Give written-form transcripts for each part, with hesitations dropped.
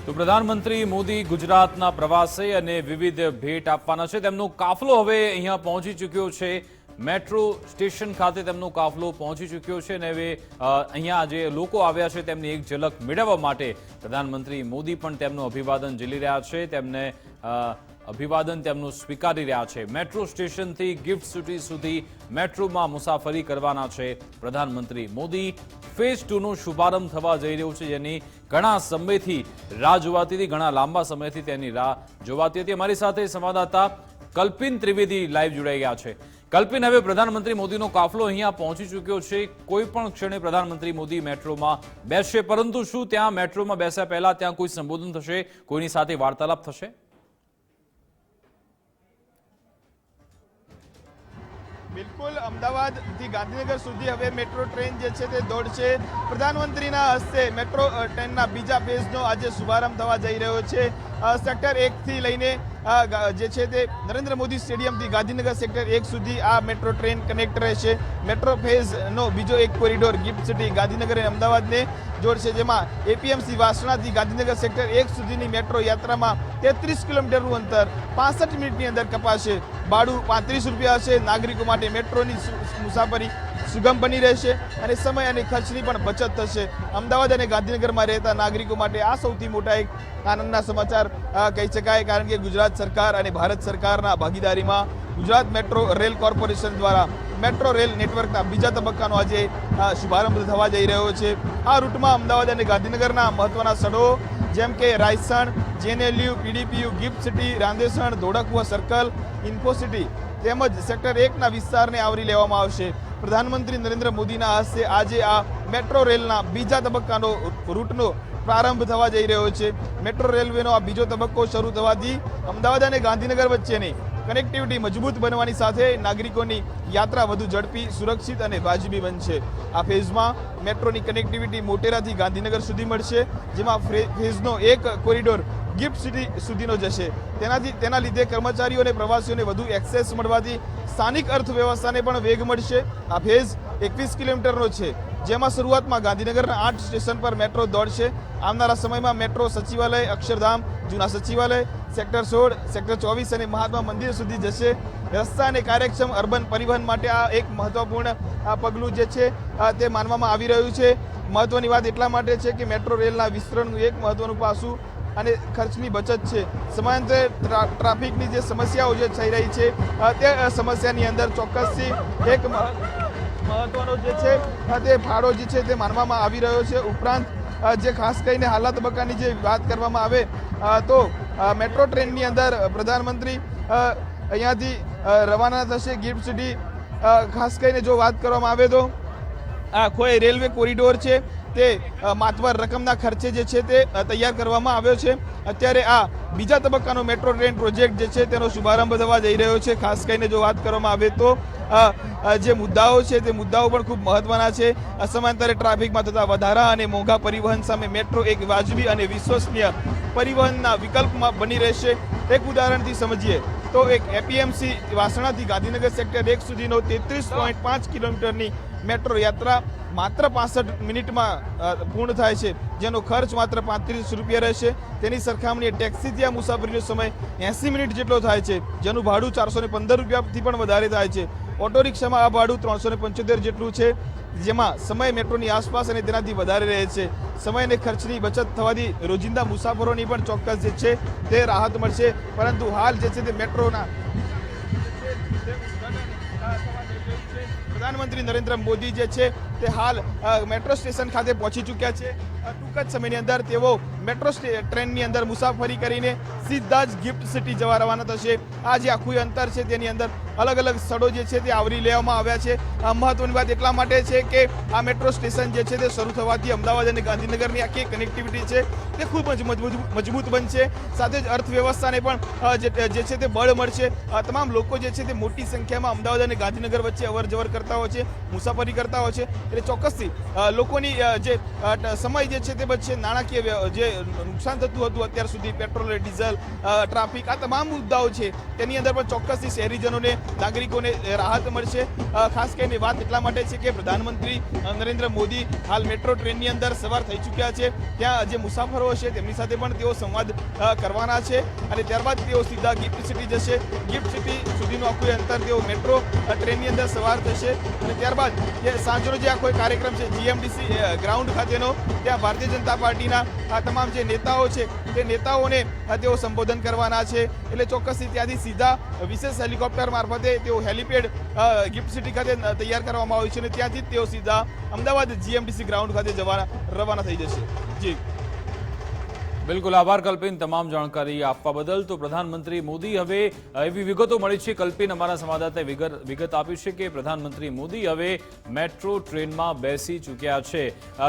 તો પ્રધાનમંત્રી મોદી ગુજરાતના પ્રવાસે અને વિવિધ ભેટ આપવાના છે। તેમનો કાફલો હવે અહીંયા પહોંચી ચૂક્યો છે। મેટ્રો સ્ટેશન ખાતે તેમનો કાફલો પહોંચી ચૂક્યો છે અને હવે અહીંયા જે લોકો આવ્યા છે તેમની એક ઝલક મેળવવા માટે પ્રધાનમંત્રી મોદી પણ તેમનું અભિવાદન ઝીલી રહ્યા છે। તેમને અભિવાદન તેમનું સ્વીકારી રહ્યા છે। મેટ્રો સ્ટેશનથી ગિફ્ટ સિટી સુધી મેટ્રોમાં મુસાફરી કરવાના છે પ્રધાનમંત્રી મોદી। ફેઝ 2 નો શુભારંભ થવા જઈ રહ્યો છે, જેની ઘણા સમયથી રાહ જોવાતી હતી, ઘણા લાંબા સમયથી તેની રાહ જોવાતી હતી। અમારી સાથે સંવાદદાતા કલ્પિન ત્રિવેદી લાઈવ જોડાઈ ગયા છે। કલ્પિન, હવે પ્રધાનમંત્રી મોદીનો કાફલો અહીંયા પહોંચી ચૂક્યો છે। કોઈ પણ ક્ષણે પ્રધાનમંત્રી મોદી મેટ્રોમાં બેસશે, પરંતુ શું ત્યાં મેટ્રોમાં બેસ્યા પહેલા ત્યાં કોઈ સંબોધન થશે, કોઈની સાથે વાર્તાલાપ થશે? બિલકુલ, અમદાવાદથી ગાંધીનગર સુધી હવે મેટ્રો ટ્રેન જે છે તે દોડશે। પ્રધાનમંત્રીના હસ્તે મેટ્રો ટ્રેનના બીજા ફેઝનો આજે શુભારંભ થવા જઈ રહ્યો છે। સેક્ટર 1 થી લઈને જે છે તે નરેન્દ્ર મોદી સ્ટેડિયમથી ગાંધીનગર સેક્ટર 1 સુધી આ મેટ્રો ટ્રેન કનેક્ટ રહેશે। મેટ્રો ફેઝનો બીજો એક કોરિડોર ગિફ્ટ સિટી ગાંધીનગર અને અમદાવાદને જોડશે, જેમાં એપીએમસી વાસણાથી ગાંધીનગર સેક્ટર 1 સુધીની મેટ્રો યાત્રામાં 33 કિલોમીટરનું અંતર 65 મિનિટની અંદર કપાશે। ભાડું 35 રૂપિયા હશે। નાગરિકો માટે મેટ્રોની મુસાફરી સુગમ બની રહેશે અને સમય અને ખર્ચની પણ બચત થશે। અમદાવાદ અને ગાંધીનગરમાં રહેતા નાગરિકો માટે આ સૌથી મોટા એક આનંદના સમાચાર કહી શકાય, કારણ કે ગુજરાત સરકાર અને ભારત સરકારના ભાગીદારીમાં ગુજરાત મેટ્રો રેલ કોર્પોરેશન દ્વારા મેટ્રો રેલ નેટવર્કના બીજા તબક્કાનો આજે શુભારંભ થવા જઈ રહ્યો છે। આ રૂટમાં અમદાવાદ અને ગાંધીનગરના મહત્વના સ્થળો જેમ કે Raysan, JNLU, PDPU, gift city, Randesan, Dholakuva circle, infocity તેમજ સેક્ટર 1ના વિસ્તારને આવરી લેવામાં આવશે। પ્રધાનમંત્રી નરેન્દ્ર મોદીના હસ્તે આજે આ મેટ્રો રેલના બીજા તબક્કાનો રૂટનો પ્રારંભ થવા જઈ રહ્યો છે। મેટ્રો રેલવેનો આ બીજો તબક્કો શરૂ થવાથી અમદાવાદ અને ગાંધીનગર વચ્ચેની કનેક્ટિવિટી મજબૂત બનવાની સાથે નાગરિકોની યાત્રા વધુ ઝડપી, સુરક્ષિત અને વાજબી બનશે। આ ફેઝમાં મેટ્રોની કનેક્ટિવિટી મોટેરાથી ગાંધીનગર સુધી મળશે, જેમાં ફેઝનો એક કોરિડોર ગિફ્ટ સિટી સુધીનો જશે। તેના લીધે કર્મચારીઓ અને પ્રવાસીઓને વધુ એક્સેસ મળવાથી સ્થાનિક અર્થવ્યવસ્થાને પણ વેગ મળશે। આ ફેઝ 21 કિલોમીટરનો છે, જેમાં શરૂઆતમાં ગાંધીનગરના 8 સ્ટેશન પર મેટ્રો દોડશે। આવનારા સમયમાં મેટ્રો સચિવાલય, અક્ષરધામ, જૂના સચિવાલય, સેક્ટર 16, સેક્ટર 24 અને મહાત્મા મંદિર સુધી જશે। રસ્તા અને કાર્યક્ષમ અર્બન પરિવહન માટે આ એક મહત્વપૂર્ણ પગલું જે છે તે માનવામાં આવી રહ્યું છે। મહત્વની વાત એટલા માટે છે કે મેટ્રો રેલના વિસ્તરણનું એક મહત્વનું પાસું અને ખર્ચની બચત છે। સમયાંતરે ટ્રાફિકની જે સમસ્યાઓ જે થઈ રહી છે તે સમસ્યાની અંદર ચોક્કસથી એક મહત્વનો જે છે તે ફાળો જે છે તે માનવામાં આવી રહ્યો છે। ઉપરાંત જે ખાસ કરીને હાલના તબક્કાની જે વાત કરવામાં આવે તો મેટ્રો ટ્રેનની અંદર પ્રધાનમંત્રી અહીંયાથી રવાના થશે ગિફ્ટ સિટી। ખાસ કરીને જો વાત કરવામાં આવે તો આખો રેલવે કોરિડોર છે તે માતબર રકમના ખર્ચે જે છે તે તૈયાર કરવામાં આવ્યો છે। અત્યારે આ બીજા તબક્કાનો મેટ્રો ટ્રેન પ્રોજેક્ટ જે છે તેનો શુભારંભ થવા જઈ રહ્યો છે। ખાસ કરીને જો વાત કરવામાં આવે તો જે મુદ્દાઓ છે તે મુદ્દાઓ પણ ખૂબ મહત્વના છે। સમાંતરે ટ્રાફિકમાં થતા વધારા અને મોંઘા પરિવહન સામે મેટ્રો એક વાજબી અને વિશ્વસનીય પરિવહનના વિકલ્પમાં બની રહેશે। એક ઉદાહરણથી સમજીએ તો એક એપીએમસી વાસણાથી ગાંધીનગર સેક્ટર 1 સુધીનો 33.5 કિલોમીટરની મેટ્રો યાત્રા માત્ર 65 મિનિટમાં પૂર્ણ થાય છે, જેનો ખર્ચ માત્ર 35 રૂપિયા રહેશે। તેની સરખામણીએ ટેક્સીથી આ મુસાફરીનો સમય 80 મિનિટ જેટલો થાય છે, જેનું ભાડું 415 રૂપિયાથી પણ વધારે થાય છે। ઓટો રિક્ષામાં આ ભાડું 375 જેટલું છે, જેમાં સમય મેટ્રોની આસપાસ અને તેનાથી વધારે રહે છે। સમય અને ખર્ચની બચત થવાથી રોજિંદા મુસાફરોની પણ ચોક્કસ જે છે તે રાહત મળશે। પરંતુ હાલ જે છે તે મેટ્રોના પ્રધાનમંત્રી નરેન્દ્ર મોદી જે છે તે હાલ મેટ્રો સ્ટેશન ખાતે પહોંચી ચૂક્યા છે। ટૂંક જ સમયની અંદર તેઓ મેટ્રો ટ્રેનની અંદર મુસાફરી કરીને સીધા જ ગિફ્ટ સિટી જવા રવાના થશે। આ જે આખું અંતર છે તેની અંદર અલગ અલગ સ્થળો જે છે તે આવરી લેવામાં આવ્યા છે। મહત્વની વાત એટલા માટે છે કે આ મેટ્રો સ્ટેશન જે છે તે શરૂ થવાથી અમદાવાદ અને ગાંધીનગરની આખી કનેક્ટિવિટી છે તે ખૂબ જ મજબૂત બનશે। સાથે જ અર્થવ્યવસ્થાને પણ જે છે તે બળ મળશે। તમામ લોકો જે છે તે મોટી સંખ્યામાં અમદાવાદ અને ગાંધીનગર વચ્ચે અવર જવર કરતા હોય છે, મુસાફરી કરતા હોય છે, એટલે ચોક્કસથી લોકોની જે સમય જે છે તે બચશે, નાણાકીય જે નુકસાન થતું હતું અત્યાર સુધી, પેટ્રોલ, ડીઝલ, ટ્રાફિક, આ તમામ મુદ્દાઓ છે તેની અંદર પણ ચોક્કસથી શહેરીજનોને, નાગરિકોને રાહત મળશે. ખાસ કરીને વાત એટલા માટે છે કે પ્રધાનમંત્રી નરેન્દ્ર મોદી હાલ મેટ્રો ટ્રેનની અંદર સવાર થઈ ચૂક્યા છે. ત્યાં જે મુસાફરો છે તેમની સાથે પણ તેઓ સંવાદ કરવાના છે અને ત્યારબાદ તેઓ સીધા ગિફ્ટ સિટી જશે. ગિફ્ટ સિટી સુધીનું આખું અંતર તેઓ મેટ્રો ટ્રેનની અંદર સવાર થશે અને ત્યારબાદ જે સાંજનો જે આખો કાર્યક્રમ છે જીએમડીસી ગ્રાઉન્ડ ખાતેનો, ત્યાં ભારતીય જનતા પાર્ટીના આ તમામ જે નેતાઓ છે તે નેતાઓને તેઓ સંબોધન કરવાના છે. એટલે ચોક્કસથી ત્યાંથી સીધા વિશેષ હેલિકોપ્ટર મારફતે તેઓ હેલિપેડ ગિફ્ટ સિટી ખાતે તૈયાર કરવામાં આવ્યું છે અને ત્યાંથી તેઓ સીધા અમદાવાદ જીએમડીસી ગ્રાઉન્ડ ખાતે રવાના થઈ જશે. જી બિલકુલ, આભાર કલ્પિન તમામ જાણકારી આપવા બદલ. તો પ્રધાનમંત્રી મોદી હવે એવી વિગતો મળી છે, કલ્પિન અમારા સંવાદદાતાએ વિગત આપી છે કે પ્રધાનમંત્રી મોદી હવે મેટ્રો ટ્રેનમાં બેસી ચૂક્યા છે.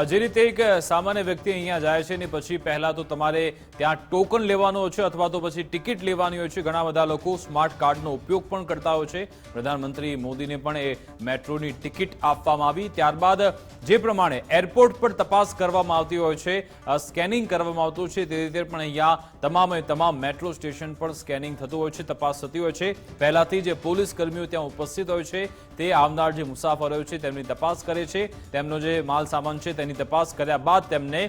જે રીતે એક સામાન્ય વ્યક્તિ અહીંયા જાય છે ને પછી પહેલા તો તમારે ત્યાં ટોકન લેવાનો હોય છે અથવા તો પછી ટિકિટ લેવાની હોય છે. ઘણા બધા લોકો સ્માર્ટ કાર્ડનો ઉપયોગ પણ કરતા હોય છે. પ્રધાનમંત્રી મોદીને પણ એ મેટ્રોની ટિકિટ આપવામાં આવી. ત્યારબાદ જે પ્રમાણે એરપોર્ટ પર તપાસ કરવામાં આવતી હોય છે, સ્કેનિંગ કરવામાં આવતું છે, તે રીતે પણ અહીંયા તમામ મેટ્રો સ્ટેશન પર સ્કેનિંગ થતું હોય છે, તપાસ થતી હોય છે. પહેલાથી જે પોલીસ કર્મીઓ ત્યાં ઉપસ્થિત હોય છે તે આવનાર જે મુસાફરો છે તેમની તપાસ કરે છે. તેમનો જે માલ સામાન છે તેની તપાસ કર્યા બાદ તેમને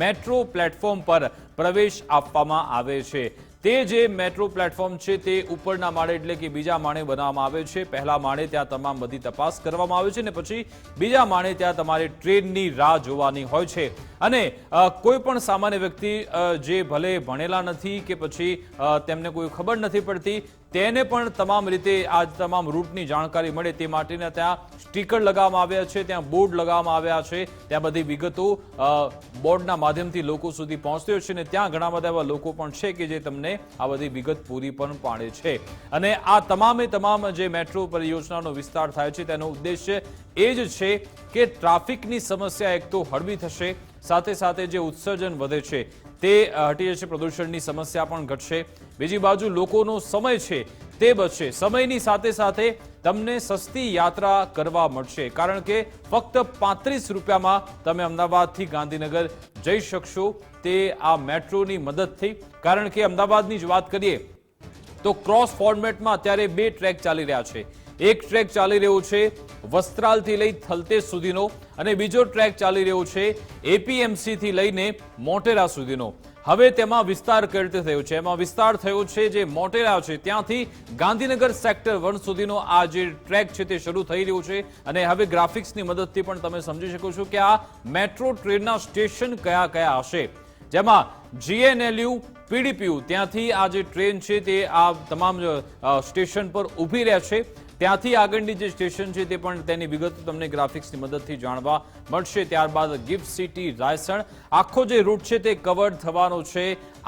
મેટ્રો પ્લેટફોર્મ પર પ્રવેશ આપવામાં આવે છે. તે જે મેટ્રો પ્લેટફોર્મ છે તે ઉપરના માળે એટલે કે બીજા માળે બનાવવામાં આવે છે. પહેલા માળે ત્યાં તમામ બધી તપાસ કરવામાં આવે છે અને પછી બીજા માળે ત્યાં તમારે ટ્રેનની રાહ જોવાની હોય છે. અને કોઈ પણ સામાન્ય વ્યક્તિ જે ભલે ભણેલા નથી કે પછી તેમને કોઈ ખબર નથી પડતી, તેને પણ તમામ રીતે આ તમામ રૂટની જાણકારી મળે તે માટેના ત્યાં સ્ટીકર લગાવવામાં આવ્યા છે, ત્યાં બોર્ડ લગાવવામાં આવ્યા છે. ત્યાં બધી વિગતો બોર્ડના માધ્યમથી લોકો સુધી પહોંચતી હોય છે અને ત્યાં ઘણા બધા એવા લોકો પણ છે કે જે તમને આ બધી વિગત પૂરી પણ પાડે છે. અને આ તમામ જે મેટ્રો પરિયોજનાનો વિસ્તાર થાય છે તેનો ઉદ્દેશ્ય એ જ છે કે ટ્રાફિકની સમસ્યા એક તો હળવી થશે, સાથે સાથે જે ઉત્સર્જન વધે છે તે હટી જશે, પ્રદૂષણની સમસ્યા પણ ઘટશે. બીજી બાજુ લોકોનો સમય છે તે બચશે. સમયની સાથે સાથે તમને સસ્તી યાત્રા કરવા મળશે, કારણ કે ફક્ત 35 રૂપિયામાં તમે અમદાવાદથી ગાંધીનગર જઈ શકશો તે આ મેટ્રોની મદદથી. કારણ કે અમદાવાદની જ વાત કરીએ તો ક્રોસ ફોર્મેટમાં અત્યારે 2 ટ્રેક ચાલી રહ્યા છે. એક ટ્રેક ચાલી રહ્યો છે વસ્ત્રાલથી લઈ થલતેજ સુધીનો અને બીજો ટ્રેક ચાલી રહ્યો છે એપીએમસી થી લઈને મોટેરા સુધીનો. હવે તેમાં વિસ્તાર કઈ રીતે થયો છે? એમાં વિસ્તાર થયો છે જે મોટેરા છે ત્યાંથી ગાંધીનગર સેક્ટર 1 સુધીનો આ જે ટ્રેક છે તે શરૂ થઈ રહ્યો છે. અને હવે ગ્રાફિક્સની મદદથી પણ તમે સમજી શકો છો કે આ મેટ્રો ટ્રેનના સ્ટેશન કયા કયા હશે, જેમાં જીએનએલયુ, પીડીપીયુ ત્યાંથી આ જે ટ્રેન છે તે આ તમામ સ્ટેશન પર ઊભી રહે છે. ત્યાંથી આગળની જે સ્ટેશન છે તે પણ તેની વિગતો તમને ગ્રાફિક્સની મદદથી જાણવા મળશે. ત્યારબાદ ગિફ્ટ સિટી, રાયસણ, આખો જે રૂટ છે તે કવર થવાનો છે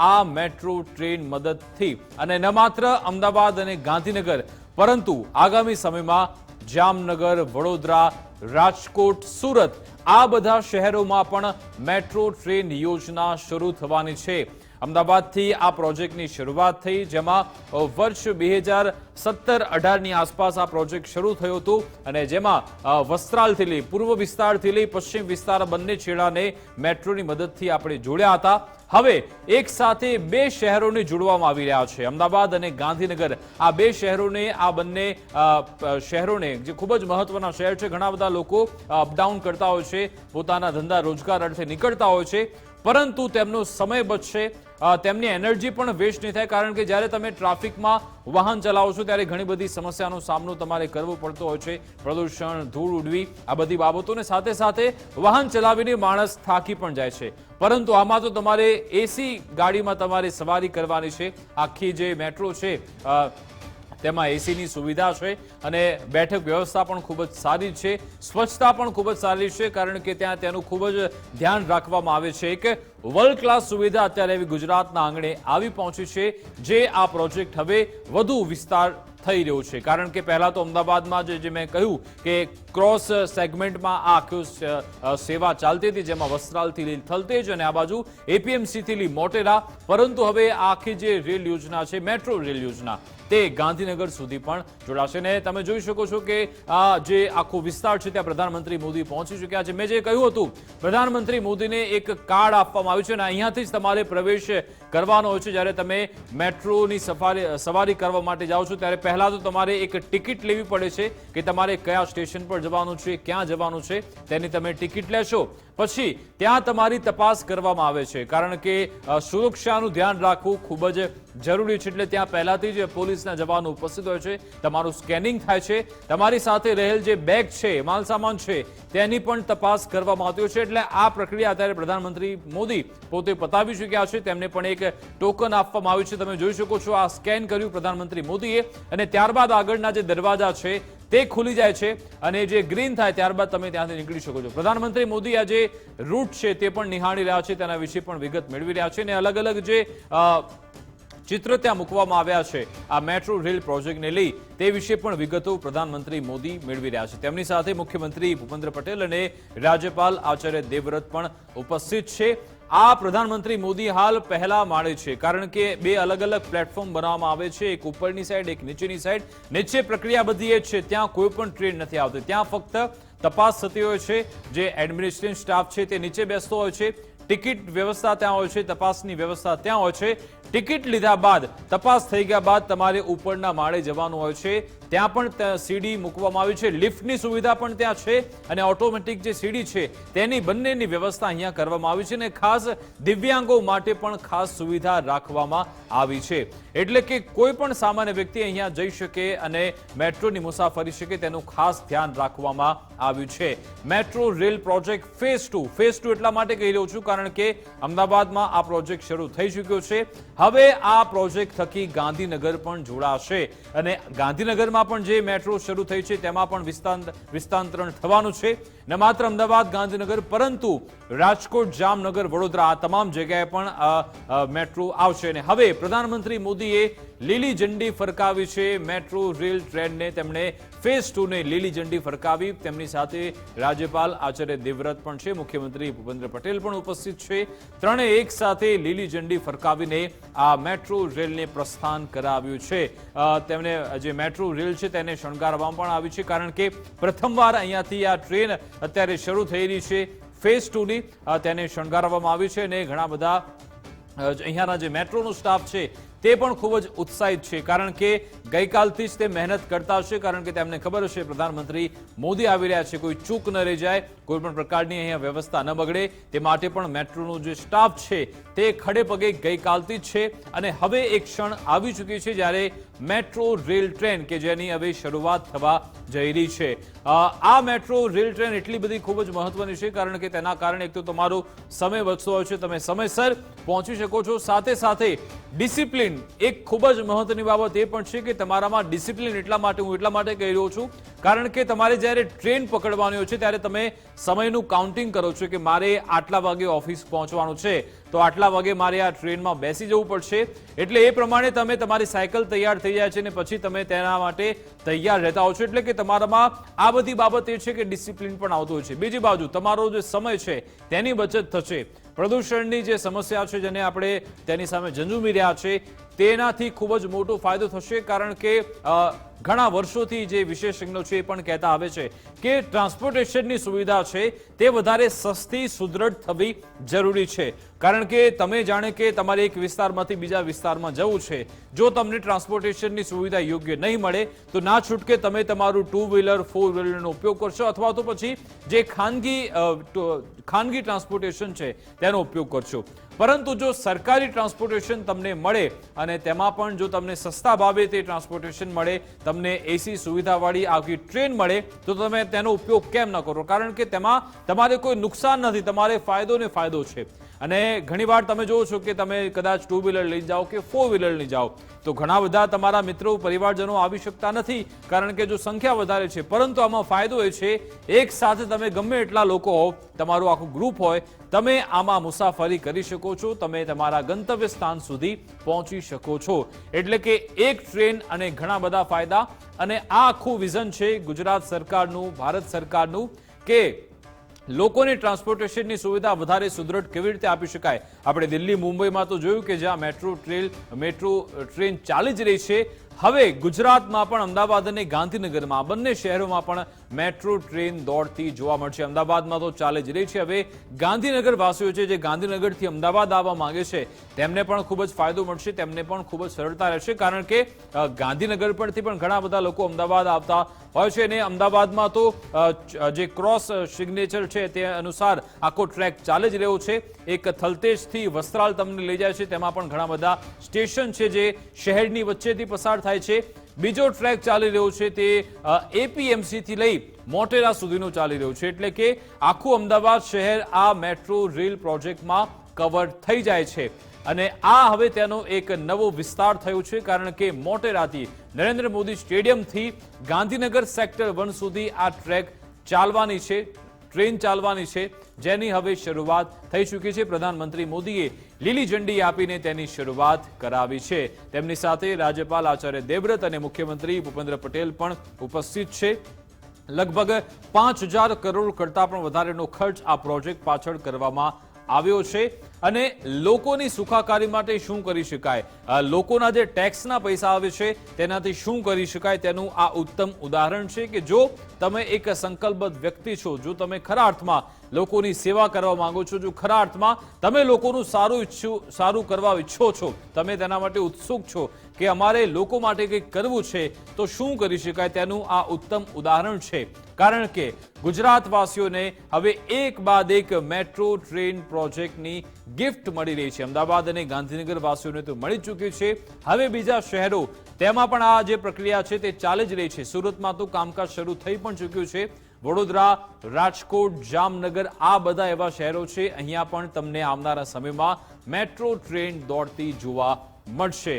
આ મેટ્રો ટ્રેન મદદથી. અને ન માત્ર અમદાવાદ અને ગાંધીનગર પરંતુ આગામી સમયમાં જામનગર, વડોદરા, રાજકોટ, સુરત આ બધા શહેરોમાં પણ મેટ્રો ટ્રેન યોજના શરૂ થવાની છે. અમદાવાદથી આ પ્રોજેક્ટની શરૂઆત થઈ, જેમાં વર્ષ 2017-18ની આસપાસ આ પ્રોજેક્ટ શરૂ થયો હતો અને જેમાં વસ્ત્રાલથી લઈ પૂર્વ વિસ્તારથી લઈ પશ્ચિમ વિસ્તાર બંને છેડાને મેટ્રોની મદદથી આપણે જોડ્યા હતા. હવે એક સાથે 2 શહેરોને જોડવામાં આવી રહ્યા છે, અમદાવાદ અને ગાંધીનગર. આ 2 શહેરોને, આ બંને શહેરોને જે ખૂબ જ મહત્વના શહેર છે, ઘણા બધા લોકો અપડાઉન કરતા હોય છે, પોતાના ધંધા રોજગાર અર્થે નીકળતા હોય છે, પરંતુ તેમનો સમય બચશે, તેમની એનર્જી પણ વેસ્ટ નહીં થાય. કારણ કે જ્યારે તમે ટ્રાફિકમાં વાહન ચલાવો છો ત્યારે ઘણી બધી સમસ્યાનો સામનો તમારે કરવો પડતો હોય છે, પ્રદૂષણ, ધૂળ ઉડવી, આ બધી બાબતોને સાથે સાથે વાહન ચલાવીને માણસ થાકી પણ જાય છે. પરંતુ આમાં તો તમારે એસી ગાડીમાં તમારે સવારી કરવાની છે. આખી જે મેટ્રો છે તેમાં એસીની સુવિધા છે અને બેઠક વ્યવસ્થા પણ ખૂબ જ સારી છે, સ્વચ્છતા પણ ખૂબ જ સારી છે, કારણ કે ત્યાં તેનું ખૂબ જ ધ્યાન રાખવામાં આવે છે. એક વર્લ્ડ ક્લાસ સુવિધા અત્યારે એવી ગુજરાતના આંગણે આવી પહોંચી છે, જે આ પ્રોજેક્ટ હવે વધુ વિસ્તાર થઈ રહ્યો છે. કારણ કે પહેલા તો અમદાવાદમાં જે મેં કહ્યું કે ક્રોસ સેગમેન્ટમાં આ આખી સેવા ચાલતી હતી, જેમાં વસ્ત્રાલથી લઈ થલતેજ અને આ બાજુ એપીએમસીથી લઈ મોટેરા. પરંતુ હવે આખી જે રેલ યોજના છે, મેટ્રો રેલ યોજના, તે ગાંધીનગર સુધી પણ જોડાશે. ને તમે જોઈ શકો છો કે આ જે આખો વિસ્તાર છે ત્યાં પ્રધાનમંત્રી મોદી પહોંચી ચૂક્યા છે. મેં જે કહ્યું હતું, પ્રધાનમંત્રી મોદીને એક કાર્ડ આપવામાં આવ્યું છે અને અહીંયાથી જ તમારે પ્રવેશ કરવાનો હોય છે. જ્યારે તમે મેટ્રોની સવારી કરવા માટે જાઓ છો ત્યારે પહેલા તો તમારે એક ટિકિટ લેવી પડે છે કે તમારે કયા સ્ટેશન પર જવાનું છે, ક્યાં જવાનું છે, તેની તમે ટિકિટ લેશો. પછી ત્યાં તમારી તપાસ કરવામાં આવે છે, કારણ કે સુરક્ષાનું ધ્યાન રાખવું ખૂબ જ જરૂરી છે. એટલે ત્યાં પહેલાથી જ પોલીસના જવાનો ઉપસ્થિત હોય છે, તમારું સ્કેનિંગ થાય છે, તમારી સાથે રહેલ જે બેગ છે, માલસામાન છે, તેની પણ તપાસ કરવામાં આવતી હોય છે. એટલે આ પ્રક્રિયા અત્યારે પ્રધાનમંત્રી મોદી પોતે પતાવી ચૂક્યા છે. તેમને પણ એક ટોકન આપવામાં આવ્યું છે. તમે જોઈ શકો છો, આ સ્કેન કર્યું પ્રધાનમંત્રી મોદીએ અને ત્યારબાદ આગળના જે દરવાજા છે તે ખુલી જાય છે અને જે ગ્રીન થાય ત્યારબાદ તમે ત્યાંથી નીકળી શકો છો. પ્રધાનમંત્રી મોદી આ જે રૂટ છે તે પણ નિહાળી રહ્યા છે, તેના વિશે પણ વિગત મેળવી રહ્યા છે અને અલગ અલગ જે ચિત્ર ત્યાં મૂકવામાં આવ્યા છે આ મેટ્રો રેલ પ્રોજેક્ટને લઈ તે વિશે પણ વિગતો પ્રધાનમંત્રી મોદી મેળવી રહ્યા છે. તેમની સાથે મુખ્યમંત્રી ભૂપેન્દ્ર પટેલ અને રાજ્યપાલ આચાર્ય દેવવ્રત પણ ઉપસ્થિત છે. આ પ્રધાનમંત્રી મોદી હાલ પહેલા માળે છે, કારણ કે બે અલગ અલગ પ્લેટફોર્મ બનાવવામાં આવે છે, એક ઉપરની સાઈડ, એક નીચેની સાઈડ. નીચે પ્રક્રિયા બધી એ છે, ત્યાં કોઈ પણ ટ્રેન નથી આવતી, ત્યાં ફક્ત તપાસ થતી હોય છે. જે એડમિનિસ્ટ્રેટિવ સ્ટાફ છે તે નીચે બેસતો હોય છે, ટિકિટ વ્યવસ્થા ત્યાં હોય છે, તપાસની વ્યવસ્થા ત્યાં હોય છે. ટિકિટ લીધા બાદ, તપાસ થઈ ગયા બાદ તમારે ઉપરના માળે જવાનું હોય છે. ત્યાં પણ સીડી મૂકવામાં આવી છે, લિફ્ટની સુવિધા પણ ત્યાં છે અને ઓટોમેટિક જે સીડી છે તેની બંનેની વ્યવસ્થા અહીંયા કરવામાં આવી છે અને ખાસ દિવ્યાંગો માટે પણ ખાસ સુવિધા રાખવામાં આવી છે. એટલે કે કોઈ પણ સામાન્ય વ્યક્તિ અહીંયા જઈ શકે અને મેટ્રોની મુસાફરી શકે તેનું ખાસ ધ્યાન રાખવામાં આવ્યું છે. મેટ્રો રેલ પ્રોજેક્ટ ફેઝ 2 એટલા માટે કહી રહ્યો છું કારણ કે અમદાવાદમાં આ પ્રોજેક્ટ શરૂ થઈ ચૂક્યો છે. હવે આ પ્રોજેક્ટ થકી ગાંધીનગર પણ જોડાશે અને ગાંધીનગરમાં પણ જે મેટ્રો શરૂ થઈ છે તેમાં પણ વિસ્તાંતરણ થવાનું છે. ન માત્ર અમદાવાદ, ગાંધીનગર, પરંતુ રાજકોટ, જામનગર, વડોદરા આ તમામ જગ્યાએ પણ મેટ્રો આવશે. અને હવે પ્રધાનમંત્રી મોદીએ લીલી ઝંડી ફરકાવી છે મેટ્રો રેલ ટ્રેનને. તેમણે ફેઝ 2 ને લીલી ઝંડી ફરકાવી. તેમની સાથે રાજ્યપાલ આચાર્ય દેવવ્રત પણ છે, મુખ્યમંત્રી ભૂપેન્દ્ર પટેલ પણ ઉપસ્થિત છે. ત્રણેય એક સાથે લીલી ઝંડી ફરકાવીને આ મેટ્રો રેલને પ્રસ્થાન કરાવ્યું છે. તેમને જે મેટ્રો રેલ છે તેને શણગારવામાં પણ આવી છે, કારણ કે પ્રથમવાર અહીંયાથી આ ટ્રેન અત્યારે શરૂ થઈ રહી છે ફેઝ 2 ની, તેને શણગારવામાં આવી છે અને ઘણા બધા અહીંયાના જે મેટ્રોનો સ્ટાફ છે તે પણ ખૂબ જ ઉત્સાહિત છે, કારણ કે ગઈકાલથી જ તે મહેનત કરતા હશે, કારણ કે તેમને ખબર હશે પ્રધાનમંત્રી મોદી આવી રહ્યા છે, કોઈ ચૂક ન રહી જાય, કોઈ પણ પ્રકારની અહીંયા વ્યવસ્થા ન બગડે, તે માટે પણ મેટ્રોનો જે સ્ટાફ છે તે ખડે પગે ગઈકાલથી જ છે. અને હવે એક ક્ષણ આવી ચૂકી છે જ્યારે મેટ્રો રેલ ટ્રેન કે જેની હવે શરૂઆત થવા જઈ રહી છે. આ મેટ્રો રેલ ટ્રેન એટલી બધી ખૂબ જ મહત્વની છે, કારણ કે તેના કારણે એક તો તમારો સમય બચતો હોય છે, તમે સમયસર પહોંચી શકો છો. સાથે સાથે ડિસિપ્લિન એક ખૂબ જ મહત્વની બાબત એ પણ છે કે તમારામાં ડિસિપ્લિન એટલા માટે કહી રહ્યો છું, કારણ કે તમારે જ્યારે ટ્રેન પકડવાની હોય છે ત્યારે તમે સમયનું કાઉન્ટિંગ કરો છો કે મારે આટલા વાગે ઓફિસ પહોંચવાનું છે, તો આટલા વાગે મારે આ ટ્રેનમાં બેસી જવું પડશે. એટલે એ પ્રમાણે તમે તમારી સાયકલ તૈયાર થઈ જાય છે અને પછી તમે તેના માટે તૈયાર રહેતા હો છો. એટલે કે તમારામાં આ બધી બાબત એ છે કે ડિસિપ્લિન પણ આવતું હોય છે. બીજી બાજુ તમારો જે સમય છે તેની બચત થશે. પ્રદૂષણની જે સમસ્યા છે જેને આપણે તેની સામે ઝંઝુમી રહ્યા છે તેનાથી ખૂબ જ મોટો ફાયદો થશે, કારણ કે ઘણા વર્ષોથી જે વિશેષજ્ઞો છે એ પણ કહેતા આવે છે કે ટ્રાન્સપોર્ટેશનની સુવિધા છે તે વધારે સસ્તી, સુદૃઢ થવી જરૂરી છે. કારણ કે તમે જાણે કે તમારે એક વિસ્તારમાંથી બીજા વિસ્તારમાં જવું છે, જો તમને ટ્રાન્સપોર્ટેશનની સુવિધા યોગ્ય નહીં મળે તો ના છૂટકે તમે તમારું 2 વ્હીલર 4 વ્હીલરનો ઉપયોગ કરશો અથવા તો પછી જે ખાનગી ટ્રાન્સપોર્ટેશન છે તેનો ઉપયોગ કરશો. પરંતુ જો સરકારી ટ્રાન્સપોર્ટેશન તમને મળે અને તેમાં પણ જો તમને સસ્તા ભાવે તે ટ્રાન્સપોર્ટેશન મળે, તમને એસી સુવિધાવાળી આખી ટ્રેન મળે, તો તમે તેનો ઉપયોગ કેમ ન કરો? કારણ કે તેમાં તમારે કોઈ નુકસાન નથી, તમારે ફાયદો ને ફાયદો છે. અને ઘણીવાર તમે જોવો છો કે તમે કદાચ 2 વ્હીલર લઈ જાઓ કે 4 વ્હીલર લઈ જાઓ તો ઘણા બધા તમારા મિત્રો, પરિવારજનો આવી શકતા નથી, કારણ કે જો સંખ્યા વધારે છે. પરંતુ આમાં ફાયદો એ છે એક સાથે તમે ગમે એટલા લોકો હો, તમારું આખું ગ્રુપ હોય, તમે આમાં મુસાફરી કરી શકો છો, તમે તમારા ગંતવ્ય સ્થાન સુધી પહોંચી શકો છો. એટલે કે એક ટ્રેન અને ઘણા બધા ફાયદા. અને આ આખું વિઝન છે ગુજરાત સરકારનું, ભારત સરકારનું, કે લોકોને ટ્રાન્સપોર્ટેશનની સુવિધા વધારે સુદૃઢ કેવી રીતે આપી શકાય. આપણે દિલ્હી, મુંબઈમાં તો જોયું કે જ્યાં મેટ્રો ટ્રેન ચાલી જ રહી છે, હવે ગુજરાતમાં પણ અમદાવાદ અને ગાંધીનગરમાં બંને શહેરોમાં પણ મેટ્રો ટ્રેન દોડતી જોવા મળશે. અમદાવાદમાં તો ચાલે જ રહી છે. હવે ગાંધીનગર વાસીઓ છે જે ગાંધીનગરથી અમદાવાદ આવવા માંગે છે તેમને પણ ખૂબ જ ફાયદો મળશે, તેમને પણ ખૂબ જ સરળતા રહેશે, કારણ કે ગાંધીનગર પરથી પણ ઘણા બધા લોકો અમદાવાદ આવતા હોય છે અને અમદાવાદમાં તો જે ક્રોસ સિગ્નેચર છે તે અનુસાર આખો ટ્રેક ચાલે જ રહ્યો છે. એક થલતેજથી વસ્ત્રાલ તમને લઈ જાય છે, તેમાં પણ ઘણા બધા સ્ટેશન છે જે શહેરની વચ્ચેથી પસાર થાય છે. બીજો ટ્રેક ચાલી રહ્યો છે તે એપીએમસી થી લઈ મોટેરા સુધીનો ચાલી રહ્યો છે, એટલે કે આખું અમદાવાદ શહેર આ મેટ્રો રેલ પ્રોજેક્ટમાં કવર થઈ જાય છે. અને આ હવે તેનો એક નવો વિસ્તાર થયો છે, કારણ કે મોટેરાથી નરેન્દ્ર મોદી સ્ટેડિયમથી ગાંધીનગર સેક્ટર 1 સુધી આ ટ્રેક ચાલવાની છે, ટ્રેન ચાલવાની છે, જેની હવે શરૂઆત થઈ ચૂકી છે. પ્રધાનમંત્રી મોદીએ લીલી ઝંડી આપીને તેની શરૂઆત કરાવી છે. તેમની સાથે રાજ્યપાલ આચાર્ય દેવવ્રત અને મુખ્યમંત્રી ભૂપેન્દ્ર પટેલ પણ ઉપસ્થિત છે. લગભગ 5,000 કરોડ કરતા પણ વધારેનો ખર્ચ આ પ્રોજેક્ટ પાછળ કરવામાં આવ્યો છે. અને લોકોની સુખાકારી માટે શું કરી શકાય, લોકોના જે ટેક્સના પૈસા આવે છે તેનાથી શું કરી શકાય, તેનું આ ઉત્તમ ઉદાહરણ છે કે જો તમે એક સંકલ્પબદ્ધ વ્યક્તિ છો, જો તમે ખરા અર્થમાં લોકોની સેવા કરવા માંગો છો, જો ખરા અર્થમાં તમે લોકોનું સારું કરવા ઈચ્છો છો, તમે તેના માટે ઉત્સુક છો કે અમારે લોકો માટે કંઈક કરવું છે તો શું કરી શકાય, તેનું આ ઉત્તમ ઉદાહરણ છે. કારણ કે ગુજરાતવાસીઓને હવે એક બાદ એક મેટ્રો ટ્રેન પ્રોજેક્ટની ગિફ્ટ મળી રહી છે. અમદાવાદ અને ગાંધીનગર વાસીઓને તો મળી ચૂક્યું છે, હવે બીજા શહેરો તેમાં પણ આ જે પ્રક્રિયા છે તે ચાલી જ રહી છે. સુરતમાં તો કામકાજ શરૂ થઈ પણ ચૂક્યું છે. વડોદરા, રાજકોટ, જામનગર આ બધા એવા શહેરો છે, અહીંયા પણ તમને આવનારા સમયમાં મેટ્રો ટ્રેન દોડતી જોવા મળશે.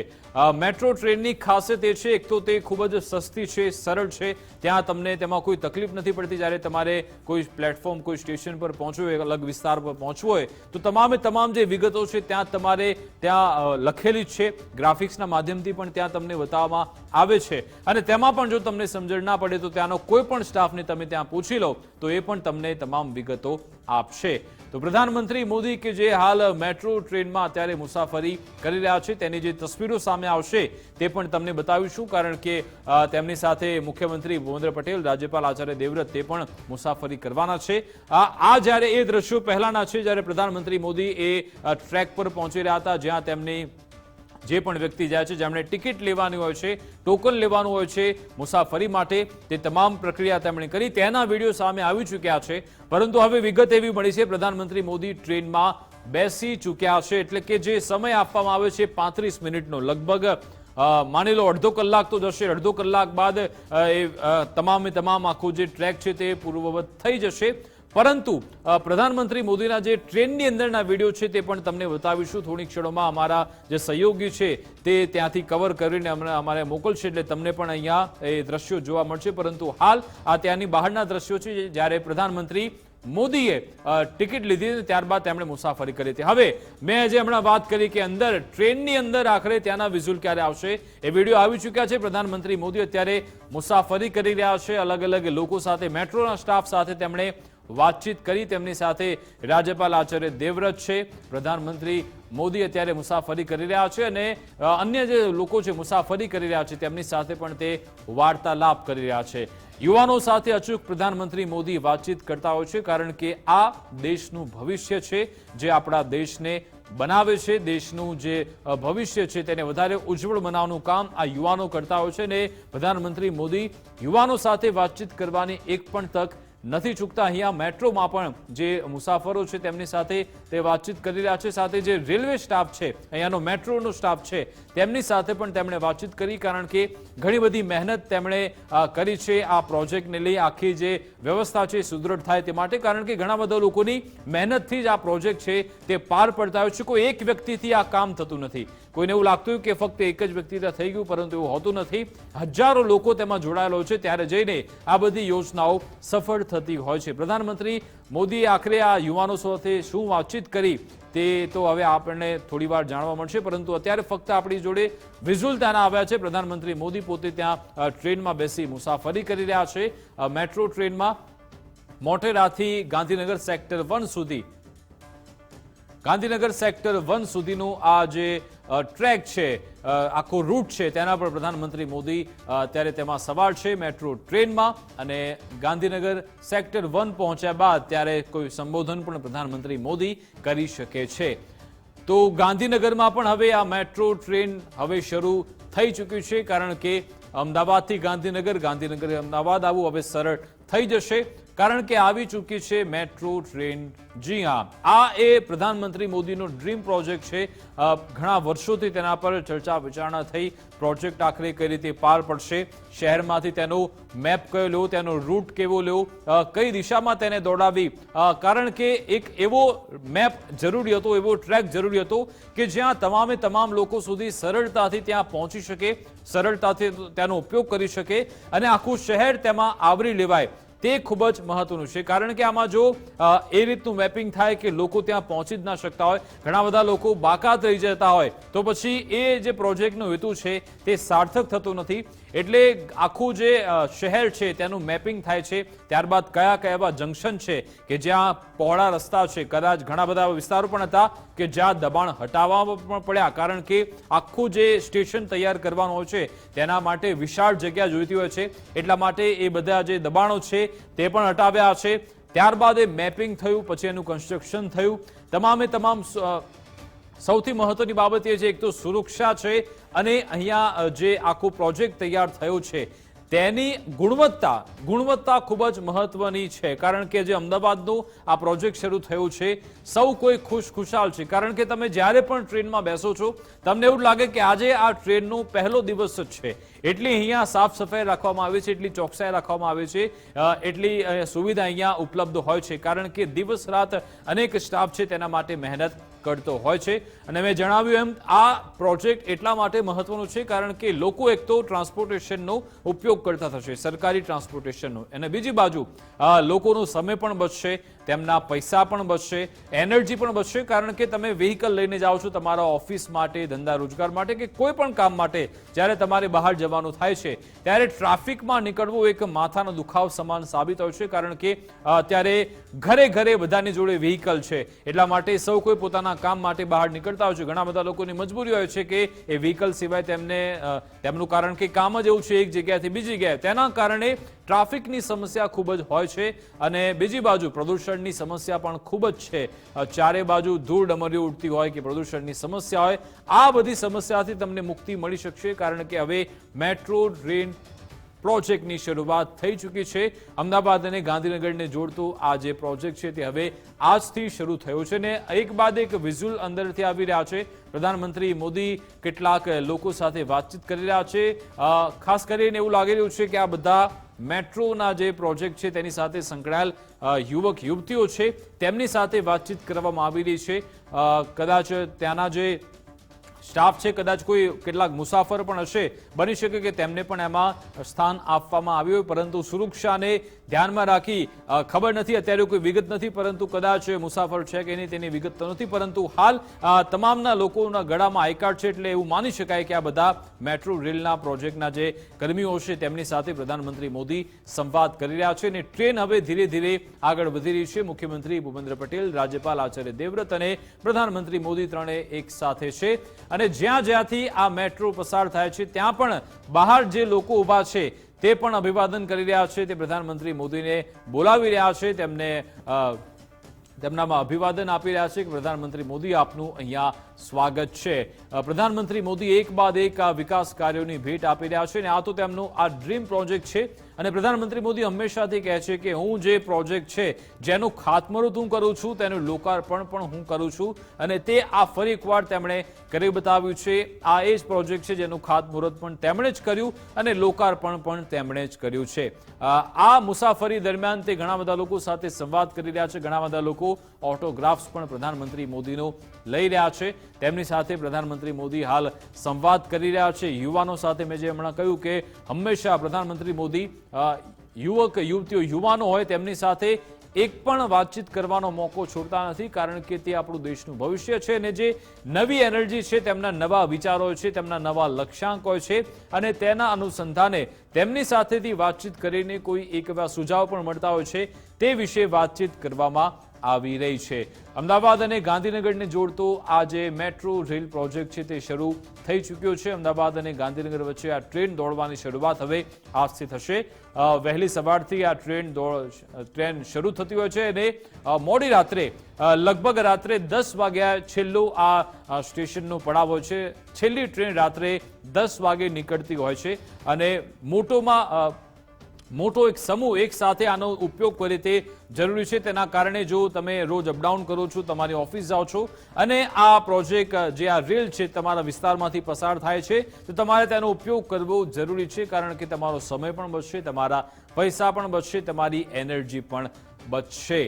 મેટ્રો ટ્રેનની ખાસિયત એ છે, એક તો તે ખૂબ જ સસ્તી છે, સરળ છે, ત્યાં તમને તેમાં કોઈ તકલીફ નથી પડતી. જ્યારે તમારે કોઈ પ્લેટફોર્મ, કોઈ સ્ટેશન પર પહોંચવું હોય, અલગ વિસ્તાર પર પહોંચવું હોય તો તમામ જે વિગતો છે તમારે ત્યાં લખેલી જ છે, ગ્રાફિક્સના માધ્યમથી પણ ત્યાં તમને બતાવવામાં આવે છે. અને તેમાં પણ જો તમને સમજણ ના પડે તો ત્યાંનો કોઈ પણ સ્ટાફને તમે ત્યાં પૂછી લો તો એ પણ તમને તમામ વિગતો આપશે. તો પ્રધાનમંત્રી મોદી કે જે હાલ મેટ્રો ટ્રેનમાં અત્યારે મુસાફરી કરી રહ્યા છે તેની જે તસવીરો સામે આવશે તે પણ તમને બતાવીશું, કારણ કે તેમની સાથે મુખ્યમંત્રી ભૂપેન્દ્ર પટેલ, રાજ્યપાલ આચાર્ય દેવવ્રત તે પણ મુસાફરી કરવાના છે. આ જ્યારે એ દ્રશ્યો પહેલાના છે જ્યારે પ્રધાનમંત્રી મોદી એ ટ્રેક પર પહોંચી રહ્યા હતા, જ્યાં તેમની જે પણ વ્યક્તિ જાય છે, જેમણે ટિકિટ લેવાની હોય છે, ટોકન લેવાનું હોય છે મુસાફરી માટે, તે તમામ પ્રક્રિયા તેમણે કરી. તેના વિડીયો સામે આવી ચૂક્યા છે. પરંતુ હવે વિગત એવી મળી છે પ્રધાનમંત્રી મોદી ટ્રેનમાં બેસી ચૂક્યા છે, એટલે કે જે સમય આપવામાં આવે છે 35 મિનિટનો, લગભગ માની લો અડધો કલાક તો જશે. અડધો કલાક બાદ તમામ આખું જે ટ્રેક છે તે પૂર્વવત થઈ જશે. પરંતુ પ્રધાનમંત્રી મોદીના જે ટ્રેનની અંદરના વિડીયો છે તે પણ તમને બતાવીશું. થોડી ક્ષણોમાં અમારા જે સહયોગી છે તે ત્યાંથી કવર કરીને અમારે મોકલશે, એટલે તમને પણ અહીંયા એ દ્રશ્યો જોવા મળશે. પરંતુ હાલ આ ત્યાંની બહારના દ્રશ્યો છે, જ્યારે પ્રધાનમંત્રી મોદીએ ટિકિટ લીધી ત્યારબાદ તેમણે મુસાફરી કરી હતી. હવે મેં આજે હમણાં વાત કરી કે અંદર ટ્રેનની અંદર આખરે ત્યાંના વિઝ્યુઅલ ક્યારે આવશે, એ વિડીયો આવી ચૂક્યા છે. પ્રધાનમંત્રી મોદી અત્યારે મુસાફરી કરી રહ્યા છે, અલગ અલગ લોકો સાથે, મેટ્રોના સ્ટાફ સાથે તેમણે વાતચીત કરી. તેમની સાથે રાજ્યપાલ આચાર્ય દેવવ્રત છે. પ્રધાનમંત્રી મોદી અત્યારે મુસાફરી કરી રહ્યા છે અને અન્ય જે લોકો છે મુસાફરી કરી રહ્યા છે તેમની સાથે પણ તે વાર્તાલાપ કરી રહ્યા છે. યુવાનો સાથે અચૂક પ્રધાનમંત્રી મોદી વાતચીત કરતા હોય છે, કારણ કે આ દેશનું ભવિષ્ય છે, જે આપણા દેશને બનાવે છે. દેશનું જે ભવિષ્ય છે તેને વધારે ઉજ્જવળ બનાવવાનું કામ આ યુવાનો કરતા હોય છે. અને પ્રધાનમંત્રી મોદી યુવાનો સાથે વાતચીત કરવાની એક પણ તક નથી ચૂકતા. અહીંયા મેટ્રોમાં પણ જે મુસાફરો છે તેમની સાથે તે વાતચીત કરી રહ્યા છે. સાથે જે રેલવે સ્ટાફ છે, અહીંયાનો મેટ્રોનો સ્ટાફ છે, તેમની સાથે પણ તેમણે વાતચીત કરી, કારણ કે ઘણી બધી મહેનત તેમણે કરી છે આ પ્રોજેક્ટને લઈ, આખી જે વ્યવસ્થા છે સુદૃઢ થાય તે માટે. કારણ કે ઘણા બધા લોકોની મહેનતથી જ આ પ્રોજેક્ટ છે તે પાર પડતા હોય છે. કોઈ એક વ્યક્તિથી આ કામ થતું નથી. કોઈને એવું લાગતું હોય કે ફક્ત એક જ વ્યક્તિથી થઈ ગયું, પરંતુ એવું હોતું નથી. હજારો લોકો તેમાં જોડાયેલો છે, ત્યારે જઈને આ બધી યોજનાઓ સફળ થતી હોય છે. પ્રધાનમંત્રી મોદીએ આખરે આ યુવાનો સાથે શું વાતચીત કરી તે તો હવે આપણને થોડી વાર જાણવા મળશે, પરંતુ અત્યારે ફક્ત આપણી જોડે વિઝ્યુઅલ ત્યાં આવ્યા છે. પ્રધાનમંત્રી મોદી પોતે ત્યાં ટ્રેનમાં બેસી મુસાફરી કરી રહ્યા છે. મેટ્રો ટ્રેનમાં મોટેરાથી ગાંધીનગર સેક્ટર 1 સુધી, ગાંધીનગર સેક્ટર 1 સુધીનું આ જે ટ્રેક છે, આખો રૂટ છે, તેના પર પ્રધાનમંત્રી મોદી અત્યારે તેમાં સવાર છે મેટ્રો ટ્રેનમાં. અને ગાંધીનગર સેક્ટર 1 પહોંચ્યા બાદ ત્યારે કોઈ સંબોધન પણ પ્રધાનમંત્રી મોદી કરી શકે છે. તો ગાંધીનગરમાં પણ હવે આ મેટ્રો ટ્રેન હવે શરૂ થઈ ચૂક્યું છે, કારણ કે અમદાવાદથી ગાંધીનગર, ગાંધીનગર અમદાવાદ આવવું હવે સરળ થઈ જશે, કારણ કે આવી ચૂકી છે મેટ્રો ટ્રેન. જી હા, આ એ પ્રધાનમંત્રી મોદીનો ડ્રીમ પ્રોજેક્ટ છે. ઘણા વર્ષોથી તેના પર ચર્ચા વિચારણા થઈ. પ્રોજેક્ટ આખરે કઈ રીતે પાર પડશે, શહેરમાંથી તેનો મેપ કયો લેવો, તેનો રૂટ કેવો લેવો, કઈ દિશામાં તેને દોડાવી, કારણ કે એક એવો મેપ જરૂરી હતો, એવો ટ્રેક જરૂરી હતો કે જ્યાં તમામ લોકો સુધી સરળતાથી ત્યાં પહોંચી શકે, સરળતાથી તેનો ઉપયોગ કરી શકે અને આખું શહેર તેમાં આવરી લેવાય. તે ખૂબ જ મહત્વનું છે, કારણ કે આમાં જો એ રીતનું મેપિંગ થાય કે લોકો ત્યાં પહોંચી જ ના શકતા હોય, ઘણા બધા લોકો બાકાત રહી જતા હોય, તો પછી એ જે પ્રોજેક્ટનો હેતુ છે તે સાર્થક થતો નથી. એટલે આખું જે શહેર છે તેનું મેપિંગ થાય છે. ત્યારબાદ કયા એવા જંકશન છે કે જ્યાં પહોળા રસ્તા છે, કદાચ ઘણા બધા વિસ્તારો પણ હતા કે જ્યાં દબાણ હટાવવા પણ પડ્યા, કારણ કે આખું જે સ્ટેશન તૈયાર કરવાનું હોય છે તેના માટે વિશાળ જગ્યા જોઈતી હોય છે. એટલા માટે એ બધા જે દબાણો છે તે પણ હટાવ્યા છે. ત્યારબાદ એ મેપિંગ થયું, પછી એનું કન્સ્ટ્રક્શન થયું. તમામ સૌથી મહત્વની બાબત એ છે એક તો સુરક્ષા છે, અને અહીંયા જે આખો પ્રોજેક્ટ તૈયાર થયો છે તેની ગુણવત્તા ખૂબ જ મહત્વની છે, કારણ કે જે અમદાવાદનો આ પ્રોજેક્ટ શરૂ થયો છે સૌ કોઈ ખુશાલ છે, કારણ કે તમે જ્યારે પણ ટ્રેનમાં બેસો છો તમને એવું લાગે કે આજે આ ટ્રેનનો પહેલો દિવસ જ છે. એટલી અહીંયા સાફ સફાઈ રાખવામાં આવે છે, એટલી ચોકસાઈ રાખવામાં આવે છે, એટલી સુવિધા અહીંયા ઉપલબ્ધ હોય છે, કારણ કે દિવસ રાત અનેક સ્ટાફ છે તેના માટે મહેનત કરતો હોય છે. અને મેં જણાવ્યું એમ આ પ્રોજેક્ટ એટલા માટે મહત્વનો છે કારણ કે લોકો એક તો ટ્રાન્સપોર્ટેશનનો ઉપયોગ કરતા થશે, સરકારી ટ્રાન્સપોર્ટેશનનો, અને બીજી બાજુ લોકોનો સમય પણ બચશે, તેમના પૈસા પણ બચશે, એનર્જી પણ બચશે, કારણ કે તમે વ્હીકલ લઈને જાઓ છો તમારા ઓફિસ માટે, ધંધા રોજગાર માટે કે કોઈ પણ કામ માટે. જ્યારે તમારે બહાર જવાનું થાય છે ત્યારે ટ્રાફિકમાં નીકળવું એક માથાનો દુખાવ સમાન સાબિત હોય છે, કારણ કે અત્યારે ઘરે બધાની જોડે વ્હીકલ છે. એટલા માટે સૌ કોઈ પોતાના કામ માટે બહાર નીકળતા હોય છે. ઘણા બધા લોકોની મજબૂરી હોય છે કે એ વ્હીકલ સિવાય તેમનું કારણ કે કામ જ એવું છે એક જગ્યાએથી બીજી જગ્યાએ, તેના કારણે ટ્રાફિકની સમસ્યા ખૂબ જ હોય છે. અને બીજી બાજુ પ્રદૂષણની સમસ્યા પણ ખૂબ જ છે. ચારે બાજુ ધૂળ ડમરીઓ ઉડતી હોય કે પ્રદૂષણની સમસ્યા હોય, આ બધી સમસ્યાથી તમને મુક્તિ મળી શકશે, કારણ કે હવે મેટ્રો ટ્રેન પ્રોજેક્ટની શરૂઆત થઈ ચૂકી છે. અમદાવાદ અને ગાંધીનગરને જોડતો આ જે પ્રોજેક્ટ છે તે હવે આજથી શરૂ થયો છે, ને એક બાદ એક વિઝ્યુઅલ અંદરથી આવી રહ્યા છે. પ્રધાનમંત્રી મોદી કેટલાક લોકો સાથે વાતચીત કરી રહ્યા છે. ખાસ કરીને એવું લાગી રહ્યું છે કે આ બધા મેટ્રોના જે પ્રોજેક્ટ છે તેની સાથે સંકળાયેલ યુવક યુવતીઓ છે તેમની સાથે વાતચીત કરવામાં આવી રહી છે. કદાચ ત્યાંના જે સ્ટાફ છે, કદાચ કેટલાક મુસાફર પણ હશે, બની શકે કે તેમને પણ એમાં સ્થાન આપવામાં આવ્યું હોય, પરંતુ સુરક્ષાને ધ્યાનમાં રાખી ખબર નથી, અત્યારે કોઈ વિગત નથી, પરંતુ કદાચ મુસાફર છે કે નહીં તેની વિગત તો નથી, પરંતુ હાલ તમામના લોકોના ગળામાં આઈ કાર્ડ છે, એટલે એવું માની શકાય કે આ બધા મેટ્રો રેલના પ્રોજેક્ટના જે કર્મીઓ છે તેમની સાથે પ્રધાનમંત્રી મોદી સંવાદ કરી રહ્યા છે. અને ટ્રેન હવે ધીરે ધીરે આગળ વધી રહી છે. મુખ્યમંત્રી ભૂપેન્દ્ર પટેલ, રાજ્યપાલ આચાર્ય દેવવ્રત અને પ્રધાનમંત્રી મોદી ત્રણે એક સાથે છે. અને જ્યાંથી આ મેટ્રો પસાર થાય છે ત્યાં પણ બહાર જે લોકો ઊભા છે તે પણ અભિવાદન કરી રહ્યા છે, તે પ્રધાનમંત્રી મોદીને બોલાવી રહ્યા છે, તેમનામાં અભિવાદન આપી રહ્યા છે કે પ્રધાનમંત્રી મોદી આપનું અહીંયા સ્વાગત છે. પ્રધાનમંત્રી મોદી એક બાદ એક આ વિકાસ કાર્યોની ભેટ આપી રહ્યા છે, અને આ તો તેમનો આ ડ્રીમ પ્રોજેક્ટ છે. અને પ્રધાનમંત્રી મોદી હંમેશાથી કહે છે કે હું જે પ્રોજેક્ટ છે જેનું ખાતમુહૂર્ત હું કરું છું તેનું લોકાર્પણ પણ હું કરું છું, અને તે આ ફરી એકવાર તેમણે કરી બતાવ્યું છે. આ એ જ પ્રોજેક્ટ છે જેનું ખાતમુહૂર્ત પણ તેમણે જ કર્યું અને લોકાર્પણ પણ તેમણે જ કર્યું છે. આ મુસાફરી દરમિયાન તે ઘણા બધા લોકો સાથે સંવાદ કરી રહ્યા છે. ઘણા બધા લોકો ઓટોગ્રાફ્સ પણ પ્રધાનમંત્રી મોદીનો લઈ રહ્યા છે. તેમની સાથે પ્રધાનમંત્રી મોદી હાલ સંવાદ કરી રહ્યા છે. યુવાનો સાથે મેં જે હમણાં કહ્યું કે હંમેશા પ્રધાનમંત્રી મોદી યુવક યુવતીઓ યુવાનો હોય તેમની સાથે એક પણ વાતચીત કરવાનો મોકો છોડતા નથી, કારણ કે તે આપણું દેશનું ભવિષ્ય છે. અને જે નવી એનર્જી છે, તેમના નવા વિચારો છે, તેમના નવા લક્ષ્યાંકો છે, અને તેના અનુસંધાને તેમની સાથેથી વાતચીત કરીને કોઈ એક એવા સુઝાવ પણ મળતા હોય છે તે વિશે વાતચીત કરવામાં આવી રહી છે। અમદાવાદ અને ગાંધીનગરને જોડતો આ જે મેટ્રો રેલ પ્રોજેક્ટ છે તે શરૂ થઈ ચૂક્યો છે। અમદાવાદ અને ગાંધીનગર વચ્ચે આ ટ્રેન દોડવાની શરૂઆત હવે આજથી થશે। વહેલી સવારથી આ ટ્રેન શરૂ થતી હોય છે અને મોડી રાત્રે લગભગ રાત્રે 10 વાગ્યા છેલ્લો આ સ્ટેશનનો પડાવ હોય છે। છેલ્લી ટ્રેન રાત્રે 10 વાગે નીકળતી હોય છે અને મોટો એક સમૂહ એક સાથે આનો ઉપયોગ કરે તે જરૂરી છે। તેના કારણે જો તમે રોજ અપડાઉન કરો છો, તમારી ઓફિસ જાઓ છો અને આ પ્રોજેક્ટ જે આ રેલ છે તમારા વિસ્તારમાંથી પસાર થાય છે તો તમારે તેનો ઉપયોગ કરવો જરૂરી છે, કારણ કે તમારો સમય પણ બચશે, તમારા પૈસા પણ બચશે, તમારી એનર્જી પણ બચશે।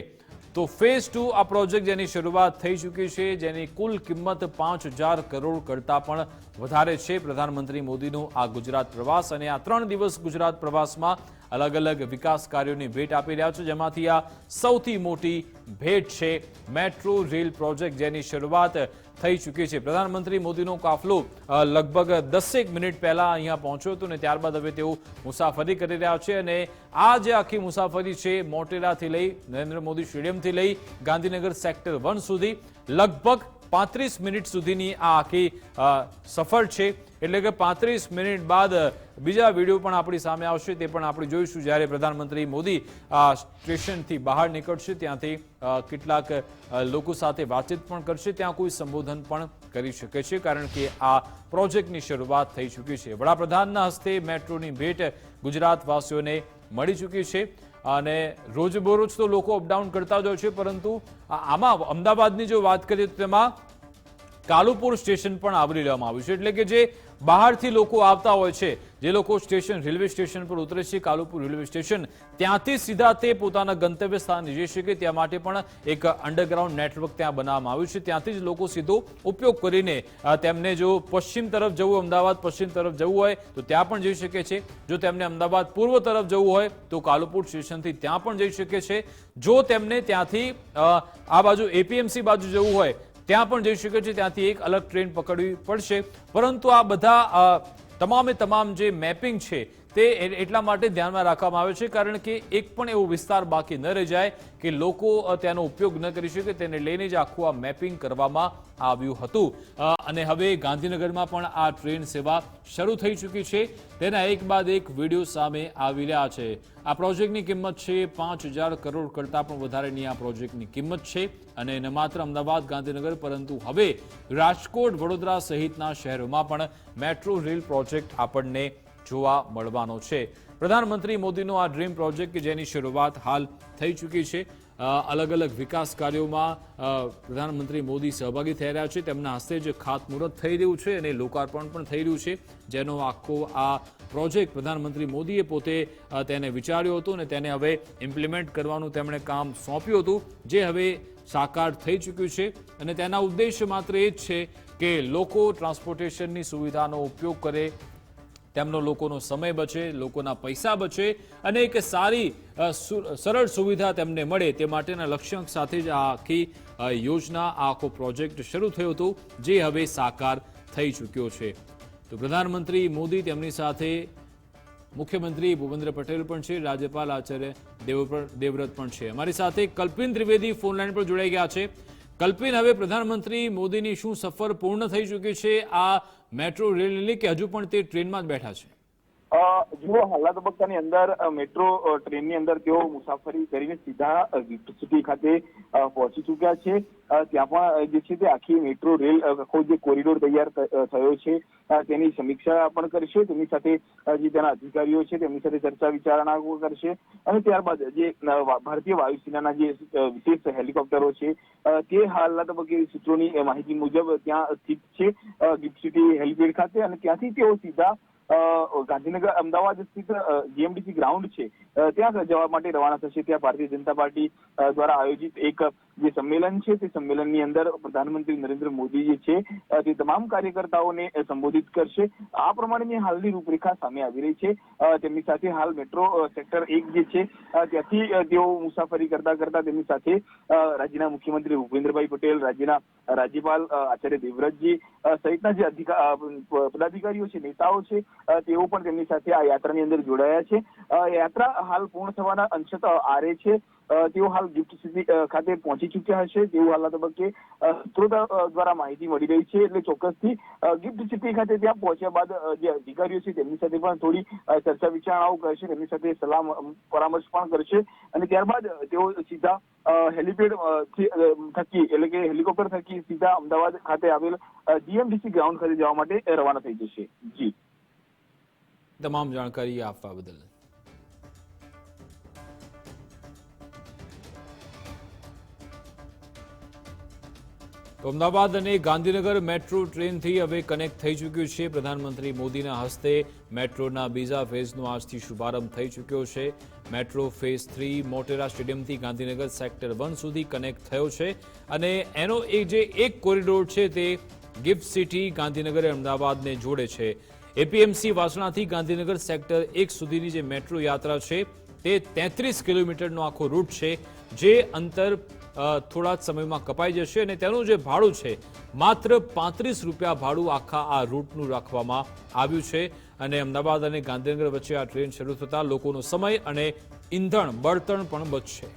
તો ફેઝ 2 આ પ્રોજેક્ટ જેની શરૂઆત થઈ ચૂકી છે, જેની કુલ કિંમત 5000 કરોડ કરતાં પણ વધારે છે। પ્રધાનમંત્રી મોદીનો આ ગુજરાત પ્રવાસ અને આ 3 દિવસ ગુજરાત પ્રવાસમાં અલગ અલગ વિકાસ કાર્યોની ભેટ આપી રહ્યા છે, જેમાંથી આ સૌથી મોટી ભેટ છે મેટ્રો રેલ પ્રોજેક્ટ, જેની શરૂઆત થઈ ચૂકી છે। પ્રધાનમંત્રી મોદીનો કાફલો લગભગ 10 મિનિટ પહેલા અહીંયા પહોંચ્યો હતો અને ત્યારબાદ હવે તેઓ મુસાફરી કરી રહ્યા છે અને આ જે આખી મુસાફરી છે મોટેરાથી લઈ નરેન્દ્ર મોદી સ્ટેડિયમથી લઈ ગાંધીનગર સેક્ટર 1 સુધી લગભગ 35 મિનિટ સુધીની આ આખી સફર છે। એટલે કે 35 મિનિટ બાદ બીજા વિડીયો પણ આપણી સામે આવશે, તે પણ આપણે જોઈશું જ્યારે પ્રધાનમંત્રી મોદી આ સ્ટેશનથી બહાર નીકળશે, ત્યાંથી કેટલાક લોકો સાથે વાતચીત પણ કરશે, ત્યાં કોઈ સંબોધન પણ કરી શકે છે, કારણ કે આ પ્રોજેક્ટની શરૂઆત થઈ ચૂકી છે। વડાપ્રધાનના હસ્તે મેટ્રોની ભેટ ગુજરાતવાસીઓને મળી ચૂકી છે અને રોજબરોજ તો લોકો અપડાઉન કરતા જ હોય છે, પરંતુ આમાં અમદાવાદની જો વાત કરીએ તો તેમાં કાલુપુર સ્ટેશન પણ આવરી લેવામાં આવ્યું છે। એટલે કે જે બહારથી લોકો આવતા હોય છે, જે લોકો રેલવે સ્ટેશન પર ઉતરે છે, કાલુપુર રેલવે સ્ટેશન, ત્યાંથી સીધા તે પોતાના ગંતવ્ય સ્થાને જઈ શકે ત્યાં માટે પણ એક અંડરગ્રાઉન્ડ નેટવર્ક ત્યાં બનાવવામાં આવ્યું છે। ત્યાંથી જ લોકો સીધો ઉપયોગ કરીને તેમને જો પશ્ચિમ તરફ જવું, અમદાવાદ પશ્ચિમ તરફ જવું હોય તો ત્યાં પણ જઈ શકે છે, જો તેમને અમદાવાદ પૂર્વ તરફ જવું હોય તો કાલુપુર સ્ટેશનથી ત્યાં પણ જઈ શકે છે, જો તેમને ત્યાંથી આ બાજુ એપીએમસી બાજુ જવું હોય ત્યાં પણ જઈ શકે છે, ત્યાંથી એક અલગ ટ્રેન પકડવી પડશે। પરંતુ આ બધા તમામ જે મેપિંગ છે તે એટલા માટે ધ્યાનમાં રાખવામાં આવે છે કારણ કે એક પણ એવો વિસ્તાર બાકી ન રહી જાય કે લોકો તેનો ઉપયોગ ન કરી શકે, તેને લઈને જ આખું આ મેપિંગ કરવામાં આવ્યું હતું અને હવે ગાંધીનગરમાં પણ આ ટ્રેન સેવા શરૂ થઈ ચૂકી છે। તેના એક બાદ એક વિડીયો સામે આવી રહ્યા છે। આ પ્રોજેક્ટની કિંમત છે 5000 કરોડ કરતાં પણ વધારેની આ પ્રોજેક્ટની કિંમત છે અને ન માત્ર અમદાવાદ ગાંધીનગર પરંતુ હવે રાજકોટ, વડોદરા સહિતના શહેરોમાં પણ મેટ્રો રેલ પ્રોજેક્ટ આપણને જોવા મળવાનો છે। પ્રધાનમંત્રી મોદીનો આ ડ્રીમ પ્રોજેક્ટ કે જેની શરૂઆત હાલ થઈ ચૂકી છે, અલગ અલગ વિકાસ કાર્યોમાં પ્રધાનમંત્રી મોદી સહભાગી થઈ રહ્યા છે, તેમના હસ્તે જ ખાતમુહૂર્ત થઈ રહ્યું છે અને લોકાર્પણ પણ થઈ રહ્યું છે, જેનો આખો આ પ્રોજેક્ટ પ્રધાનમંત્રી મોદીએ પોતે તેને વિચાર્યો હતો અને તેને હવે ઇમ્પ્લિમેન્ટ કરવાનું તેમણે કામ સોંપ્યું હતું, જે હવે સાકાર થઈ ચૂક્યું છે અને તેના ઉદ્દેશ્ય માત્ર એ જ છે કે લોકો ટ્રાન્સપોર્ટેશનની સુવિધાનો ઉપયોગ કરે, તેમનો લોકોનો સમય બચે, લોકોના પૈસા બચે અને એક સારી સરળ સુવિધા તેમને મળે, તે માટેના લક્ષ્યાંક સાથે જ આ આખી યોજના, આ આખો પ્રોજેક્ટ શરૂ થયો હતો, જે હવે સાકાર થઈ ચૂક્યો છે। તો પ્રધાનમંત્રી મોદી, તેમની સાથે મુખ્યમંત્રી ભૂપેન્દ્ર પટેલ પણ છે, રાજ્યપાલ આચાર્ય દેવવ્રત પણ છે। અમારી સાથે કલ્પિન ત્રિવેદી ફોન લાઈન પર જોડાઈ ગયા છે। કલ્પિન, હવે પ્રધાનમંત્રી મોદીની શું સફર પૂર્ણ થઈ ચૂકી છે આ મેટ્રો રેલની, કે હજુ પણ તે ટ્રેનમાં જ બેઠા છે? જો હાલના તબક્કાની અંદર મેટ્રો ટ્રેનની અંદર તેઓ મુસાફરી કરીને સીધા ગિફ્ટ સિટી ખાતે પહોંચી ચૂક્યા છે। ત્યાં પણ જે છે તે આખી મેટ્રો રેલ આખો જે કોરિડોર તૈયાર થયો છે તેની સમીક્ષા પણ કરશે, તેમની સાથે જે તેના અધિકારીઓ છે તેમની સાથે ચર્ચા વિચારણા કરશે અને ત્યારબાદ જે ભારતીય વાયુસેનાના જે વિશેષ હેલિકોપ્ટરો છે તે હાલના તબક્કે સૂત્રોની માહિતી મુજબ ત્યાં સ્થિત છે ગિફ્ટ સિટી હેલિપેડ ખાતે અને ત્યાંથી તેઓ સીધા ગાંધીનગર અમદાવાદ સ્થિત જીએમડીસી ગ્રાઉન્ડ છે ત્યાં જવા માટે રવાના થશે। ત્યાં ભારતીય જનતા પાર્ટી દ્વારા આયોજિત એક જે સંમેલન છે તે સંમેલનની અંદર પ્રધાનમંત્રી નરેન્દ્ર મોદી જે છે તે તમામ કાર્યકર્તાઓને સંબોધિત કરશે। આ પ્રમાણેની હાલની રૂપરેખા સામે આવી રહી છે। તેમની સાથે હાલ મેટ્રો સેક્ટર 1 જે છે ત્યાંથી તેઓ મુસાફરી કરતા તેમની સાથે રાજ્યના મુખ્યમંત્રી ભૂપેન્દ્રભાઈ પટેલ, રાજ્યના રાજ્યપાલ આચાર્ય દેવવ્રતજી સહિતના જે પદાધિકારીઓ છે, નેતાઓ છે, તેઓ પણ તેમની સાથે આ યાત્રાની અંદર જોડાયા છે। યાત્રા હાલ પૂર્ણ થવાના અંશતઃ આરે છે। તેઓ હાલ ગિફ્ટ સિટી ખાતે પહોંચી ચૂક્યા હશે તેવું હાલના તબક્કે સૂત્રો દ્વારા માહિતી મળી રહી છે. એટલે ચોક્કસથી ગિફ્ટ સિટી ખાતે ત્યાં પહોંચ્યા બાદ જે અધિકારીઓ છે તેમની સાથે પણ થોડી ચર્ચા વિચારણાઓ કરશે, તેમની સાથે સલાહ પરામર્શ પણ કરશે અને ત્યારબાદ તેઓ સીધા હેલિપેડ થકી એટલે કે હેલિકોપ્ટર થકી સીધા અમદાવાદ ખાતે આવેલ જીએમડીસી ગ્રાઉન્ડ ખાતે જવા માટે રવાના થઈ જશે. જી, તમામ જાણકારી આપવા બદલ. તો અમદાવાદ અને ગાંધીનગર મેટ્રો ટ્રેનથી હવે કનેક્ટ થઈ ચૂક્યું છે. પ્રધાનમંત્રી મોદીના હસ્તે મેટ્રોના બીજા ફેઝનો આજથી શુભારંભ થઈ ચૂક્યો છે. મેટ્રો ફેઝ 3 મોટેરા સ્ટેડિયમથી ગાંધીનગર સેક્ટર 1 સુધી કનેક્ટ થયો છે અને એનો એક કોરિડોર છે તે ગિફ્ટ સિટી ગાંધીનગર અમદાવાદને જોડે છે. એપીએમસી વાસણાથી ગાંધીનગર સેક્ટર 1 સુધીની જે મેટ્રો યાત્રા છે તે 33 કિલોમીટરનો આખો રૂટ છે, જે અંતર થોડા જ સમયમાં કપાઈ જશે અને તેનું જે ભાડું છે માત્ર 35 રૂપિયા ભાડું આખા આ રૂટનું રાખવામાં આવ્યું છે. અને અમદાવાદ અને ગાંધીનગર વચ્ચે આ ટ્રેન શરૂ થતાં લોકોનો સમય અને ઈંધણ બળતણ પણ બચશે.